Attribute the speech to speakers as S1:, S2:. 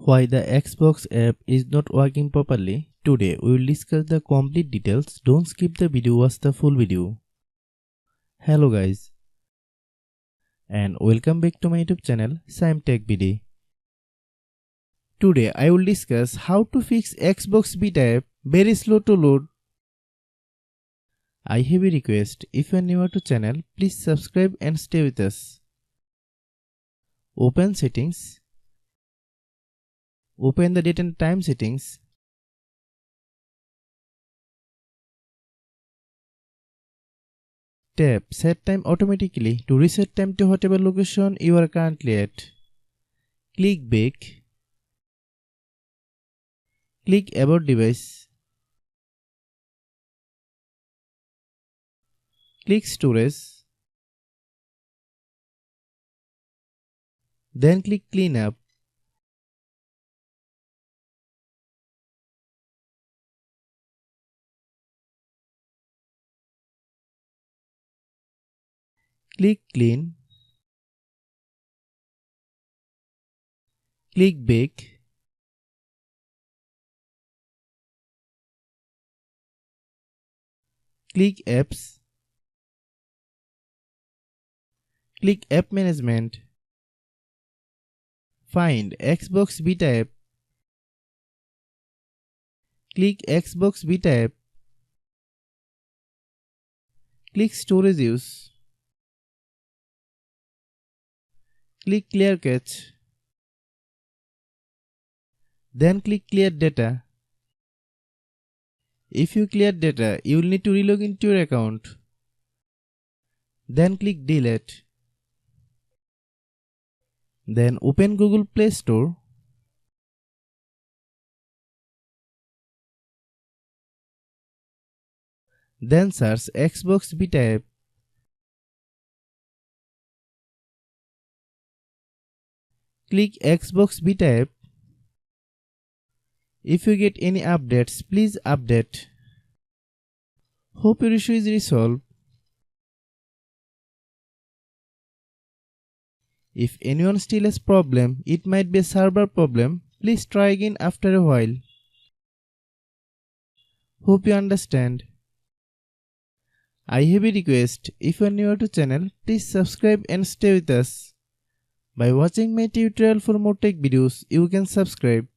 S1: Why the Xbox app is not working properly. Today we will discuss the complete details. Don't skip the video, watch the full video. Hello guys, and welcome back to my YouTube channel Shaem Tech BD. Today I will discuss how to fix Xbox beta app very slow to load. I have a request, if you are new to channel, please subscribe and stay with us. Open settings. Open the date and time settings. Tap set time automatically to reset time to whatever location you are currently at. Click back. Click about device. Click storage. Then click clean up. Click clean. Click back. Click apps. Click app management. Find Xbox beta app. Click Xbox beta app. Click storage use. Click clear cache. Then click clear data. If you clear data, you will need to relog into your account. Then click delete. Then open Google Play Store. Then search Xbox beta app. Click Xbox beta app. If you get any updates, please update. Hope your issue is resolved. If anyone still has problem, it might be a server problem. Please try again after a while. Hope you understand. I have a request, if you are new to channel, please subscribe and stay with us. By watching my tutorial for more tech videos, you can subscribe.